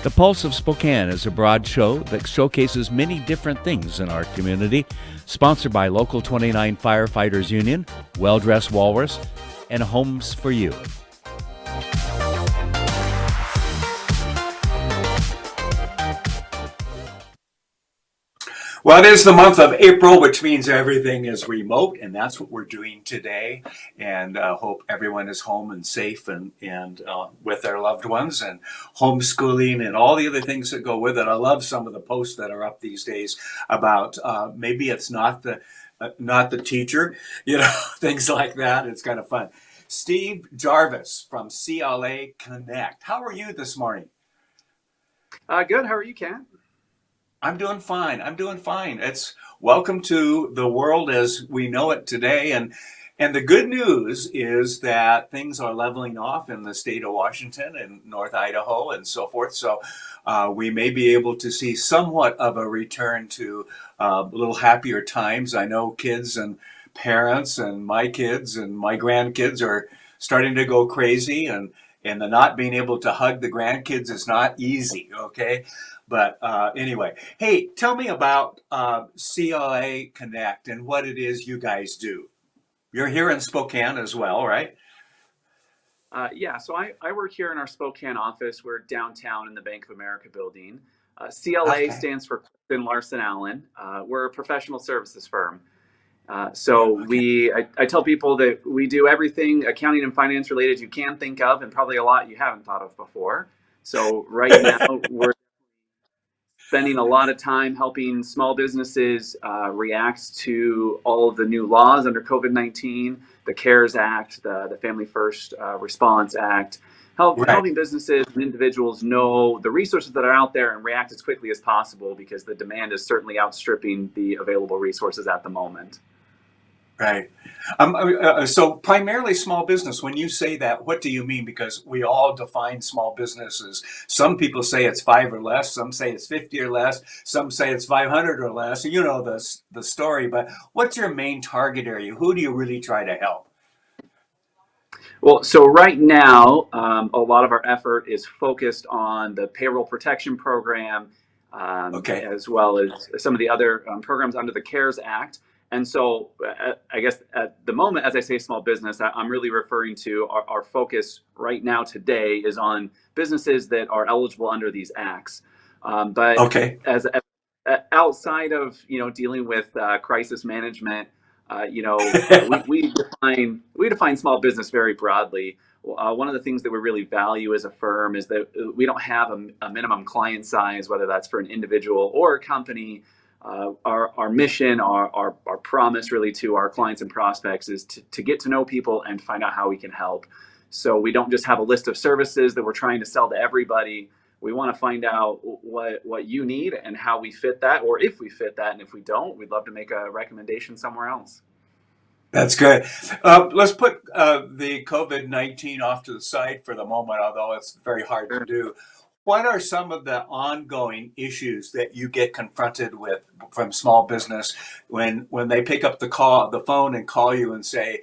The Pulse of Spokane is a broad show that showcases many different things in our community, sponsored by Local 29 Firefighters Union, Well Dressed Walrus, and Homes for You. Well, it is the month of April, which means everything is remote, and that's what we're doing today. And hope everyone is home and safe and with their loved ones, and homeschooling and all the other things that go with it. I love some of the posts that are up these days about maybe it's not the teacher, things like that. It's kind of fun. Steve Jarvis from CLA Connect. How are you this morning? Good. How are you, Ken? I'm doing fine. It's welcome to the world as we know it today. And the good news is that things are leveling off in the state of Washington and North Idaho and so forth. So we may be able to see somewhat of a return to a little happier times. I know kids and parents and my kids and my grandkids are starting to go crazy, and the not being able to hug the grandkids is not easy, okay? But anyway, hey, tell me about CLA Connect and what it is you guys do. You're here in Spokane as well, right? Yeah, so I work here in our Spokane office. We're downtown in the Bank of America building. CLA Okay. stands for Clifton Larson Allen. We're a professional services firm. I tell people that we do everything accounting and finance related you can think of, and probably a lot you haven't thought of before. So right now we're spending a lot of time helping small businesses react to all of the new laws under COVID-19, the CARES Act, the Family First Response Act, Right. helping businesses and individuals know the resources that are out there and react as quickly as possible, because the demand is certainly outstripping the available resources at the moment. Right. So primarily small business, when you say that, what do you mean? Because we all define small businesses. Some people say it's 5 or less, some say it's 50 or less, some say it's 500 or less. You know the story, but what's your main target area? Who do you really try to help? Well, so right now, a lot of our effort is focused on the payroll protection program, Okay. as well as some of the other programs under the CARES Act. And so, I guess at the moment, as I say small business, I'm really referring to our focus right now today is on businesses that are eligible under these acts. But Okay. as outside of dealing with crisis management, we define small business very broadly. One of the things that we really value as a firm is that we don't have a minimum client size, whether that's for an individual or a company. Our mission, our promise really to our clients and prospects is to get to know people and find out how we can help. So we don't just have a list of services that we're trying to sell to everybody. We want to find out what you need and how we fit that, or if we fit that. And if we don't, we'd love to make a recommendation somewhere else. That's good. Let's put the COVID-19 off to the side for the moment, although it's very hard to do. What are some of the ongoing issues that you get confronted with from small business when they pick up the phone and call you and say,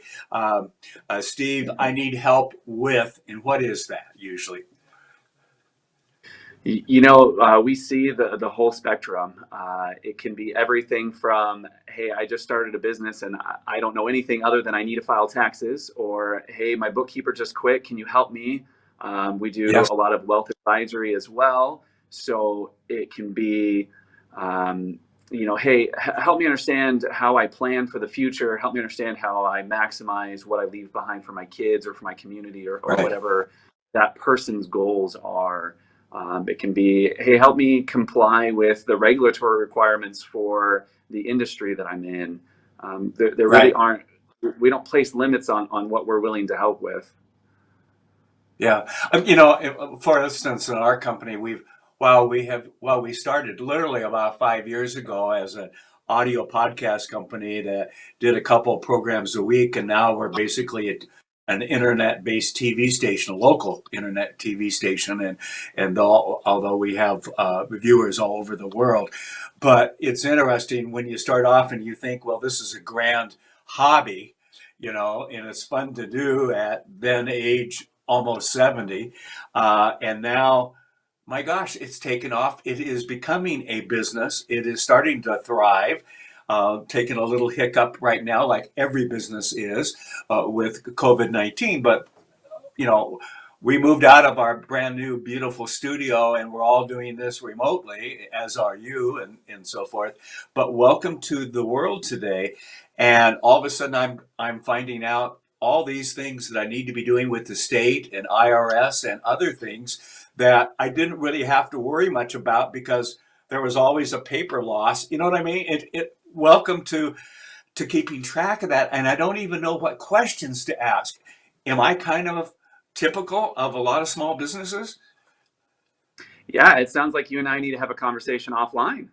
Steve, I need help with, and what is that usually? We see the whole spectrum. It can be everything from, hey, I just started a business and I don't know anything other than I need to file taxes, or, hey, my bookkeeper just quit. Can you help me? We do Yes. a lot of wealth advisory as well. So it can be, hey, help me understand how I plan for the future. Help me understand how I maximize what I leave behind for my kids or for my community, or Right. whatever that person's goals are. It can be, hey, help me comply with the regulatory requirements for the industry that I'm in. There really Right. aren't, we don't place limits on what we're willing to help with. Yeah. For instance, in our company, we started literally about 5 years ago as an audio podcast company that did a couple of programs a week, and now we're basically an internet-based TV station, a local internet TV station, although we have viewers all over the world. But it's interesting when you start off and you think, well, this is a grand hobby, and it's fun to do at then age almost 70. And now my gosh, it's taken off. It is becoming a business. It is starting to thrive. Taking a little hiccup right now, like every business is with COVID-19. But you know, we moved out of our brand new beautiful studio and we're all doing this remotely, as are you and so forth. But welcome to the world today. And all of a sudden I'm finding out all these things that I need to be doing with the state and IRS and other things that I didn't really have to worry much about because there was always a paper loss. You know what I mean? It welcome to keeping track of that. And I don't even know what questions to ask. Am I kind of typical of a lot of small businesses? Yeah, it sounds like you and I need to have a conversation offline.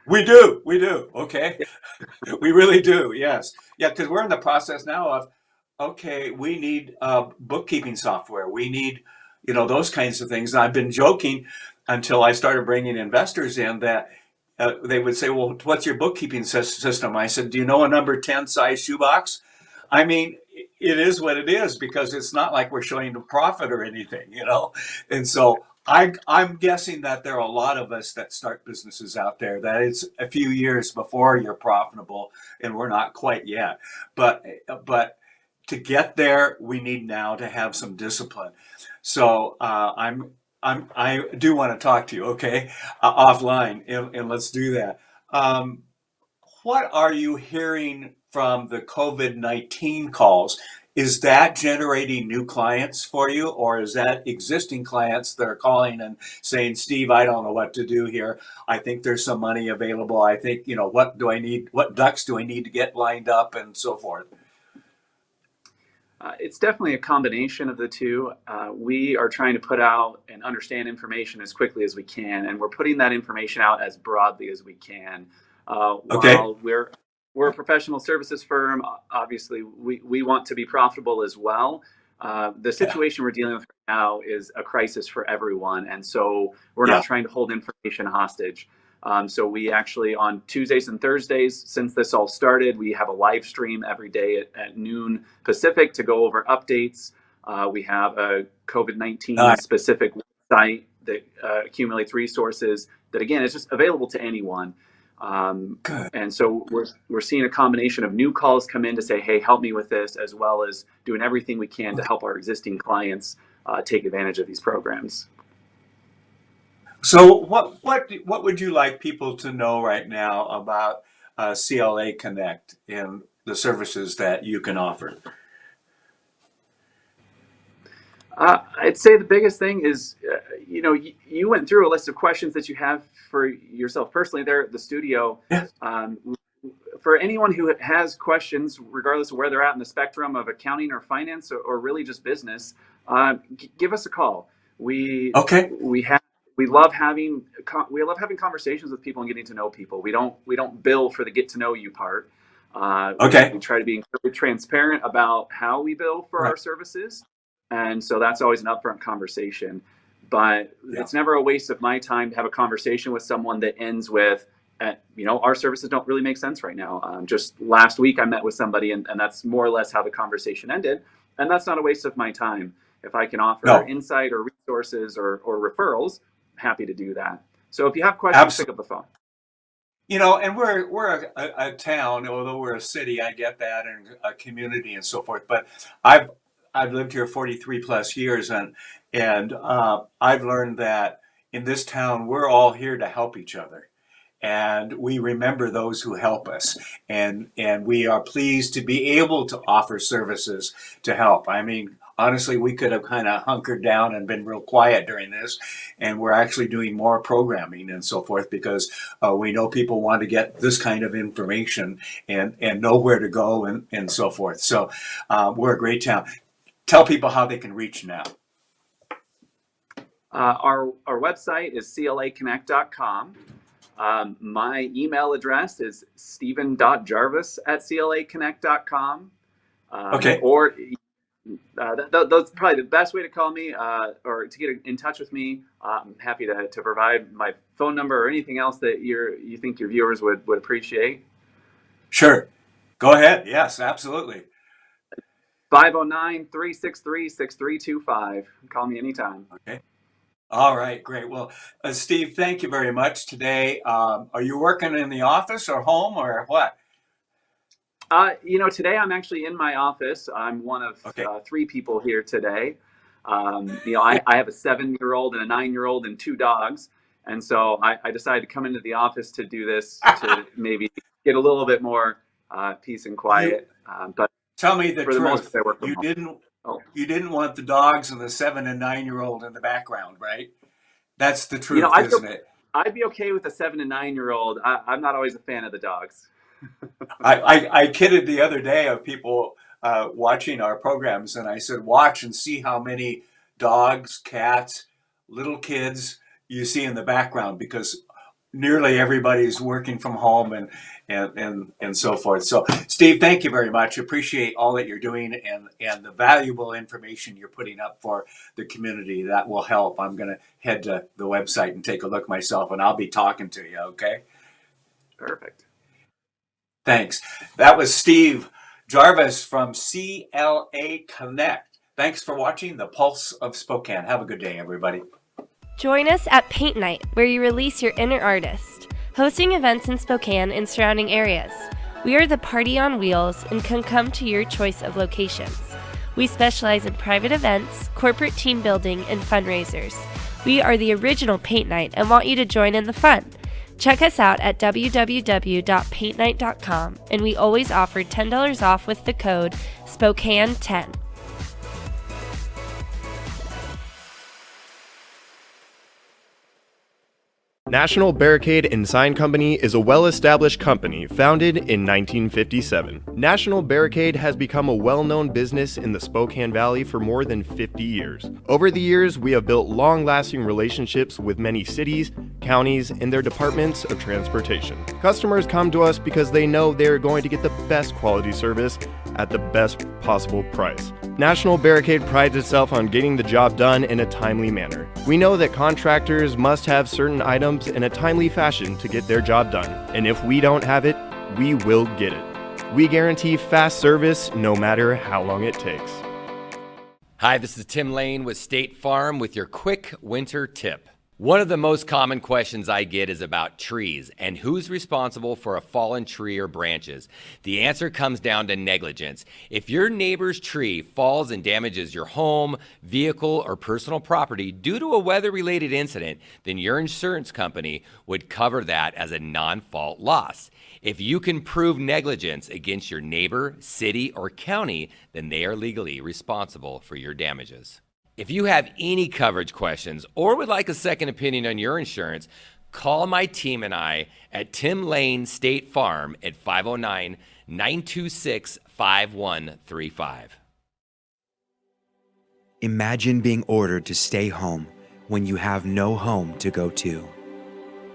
We do. We do. Okay. We really do. Yes. Yeah. Because we're in the process now of, okay, we need bookkeeping software. We need, those kinds of things. And I've been joking until I started bringing investors in that they would say, well, what's your bookkeeping system? I said, do you know a number 10 size shoebox? I mean, it is what it is because it's not like we're showing a profit or anything. And so I'm guessing that there are a lot of us that start businesses out there that it's a few years before you're profitable, and we're not quite yet. But to get there, we need now to have some discipline. So I do want to talk to you, okay, offline, and let's do that. Um, what are you hearing from the COVID-19 calls? Is that generating new clients for you, or is that existing clients that are calling and saying, Steve, I don't know what to do here. I think there's some money available. I think, what do I need? What ducks do I need to get lined up and so forth? It's definitely a combination of the two. We are trying to put out and understand information as quickly as we can, and we're putting that information out as broadly as we can. Okay. While we're a professional services firm, obviously we want to be profitable as well. The Yeah. situation we're dealing with right now is a crisis for everyone, and so we're not Yeah. trying to hold information hostage. So we actually, on Tuesdays and Thursdays, since this all started, we have a live stream every day at noon Pacific to go over updates. We have a COVID-19 Nice. specific website that accumulates resources that, again, is just available to anyone. Good. And so we're seeing a combination of new calls come in to say, hey, help me with this, as well as doing everything we can to help our existing clients take advantage of these programs. So what would you like people to know right now about CLA Connect and the services that you can offer? I'd say the biggest thing is, you went through a list of questions that you have for yourself personally there at the studio. Yes. For anyone who has questions, regardless of where they're at in the spectrum of accounting or finance or really just business, give us a call. We Okay. we love having conversations with people and getting to know people. We don't bill for the get to know you part. We Okay. try to be incredibly transparent about how we bill for Right. our services, and so that's always an upfront conversation. But Yeah. it's never a waste of my time to have a conversation with someone that ends with, our services don't really make sense right now. Just last week, I met with somebody, and that's more or less how the conversation ended. And that's not a waste of my time. If I can offer No. insight or resources or referrals, happy to do that. So if you have questions, pick Absolutely. up the phone. And we're a town, although we're a city. I get that, and a community and so forth. But I've I've lived here 43 plus years, and I've learned that in this town we're all here to help each other, and we remember those who help us, and we are pleased to be able to offer services to help. I mean, honestly, we could have kind of hunkered down and been real quiet during this, and we're actually doing more programming and so forth because we know people want to get this kind of information and know where to go and so forth. So we're a great town. Tell people how they can reach now. Our website is claconnect.com. My email address is steven.jarvis@claconnect.com. Okay. Or that's probably the best way to call me or to get in touch with me. I'm happy to provide my phone number or anything else that you think your viewers would appreciate. Sure. Go ahead. Yes, absolutely. 509-363-6325. Call me anytime. Okay. All right, great. Well, Steve, thank you very much today. Are you working in the office or home or what? Today I'm actually in my office. I'm one of Okay. three people here today. I have a 7-year-old and a 9-year-old and two dogs. And so I decided to come into the office to do this to maybe get a little bit more peace and You quiet. But tell me the for the most truth. part, I work from You home. didn't Oh, you didn't want the dogs and the 7 and 9-year-old in the background, right? That's the you know, truth, I'd be, isn't it? I'd be okay with a 7 and 9-year-old. I'm not always a fan of the dogs. I kidded the other day of people watching our programs, and I said, watch and see how many dogs, cats, little kids you see in the background, because nearly everybody's working from home and so forth. So, Steve, thank you very much. Appreciate all that you're doing and the valuable information you're putting up for the community. That will help. I'm going to head to the website and take a look myself, and I'll be talking to you, okay? Perfect. Thanks. That was Steve Jarvis from CLA Connect. Thanks for watching The Pulse of Spokane. Have a good day, everybody. Join us at Paint Night, where you release your inner artist, hosting events in Spokane and surrounding areas. We are the party on wheels and can come to your choice of locations. We specialize in private events, corporate team building, and fundraisers. We are the original Paint Night and want you to join in the fun. Check us out at www.paintnight.com, and we always offer $10 off with the code SPOKANE10. National Barricade and Sign Company is a well-established company founded in 1957. National Barricade has become a well-known business in the Spokane Valley for more than 50 years. Over the years, we have built long-lasting relationships with many cities, counties, and their departments of transportation. Customers come to us because they know they're going to get the best quality service at the best possible price. National Barricade prides itself on getting the job done in a timely manner. We know that contractors must have certain items in a timely fashion to get their job done, and if we don't have it, we will get it. We guarantee fast service no matter how long it takes. Hi, this is Tim Lane with State Farm with your quick winter tip. One of the most common questions I get is about trees and who's responsible for a fallen tree or branches. The answer comes down to negligence. If your neighbor's tree falls and damages your home, vehicle, or personal property due to a weather-related incident, then your insurance company would cover that as a non-fault loss. If you can prove negligence against your neighbor, city, or county, then they are legally responsible for your damages. If you have any coverage questions or would like a second opinion on your insurance, call my team and I at Tim Lane State Farm at 509-926-5135. Imagine being ordered to stay home when you have no home to go to.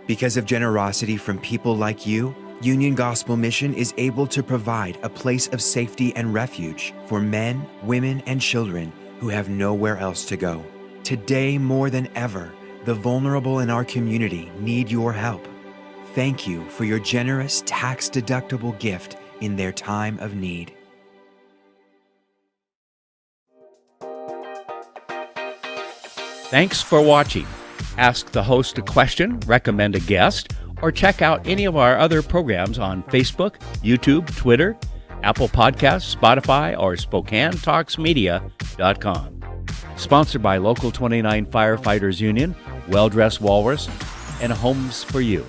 Because of generosity from people like you, Union Gospel Mission is able to provide a place of safety and refuge for men, women, and children who have nowhere else to go. Today, more than ever, the vulnerable in our community need your help. Thank you for your generous tax-deductible gift in their time of need. Thanks for watching. Ask the host a question, recommend a guest, or check out any of our other programs on Facebook, YouTube, Twitter, Apple Podcasts, Spotify, or SpokaneTalksMedia.com. Sponsored by Local 29 Firefighters Union, Well Dressed Walrus, and Homes for You.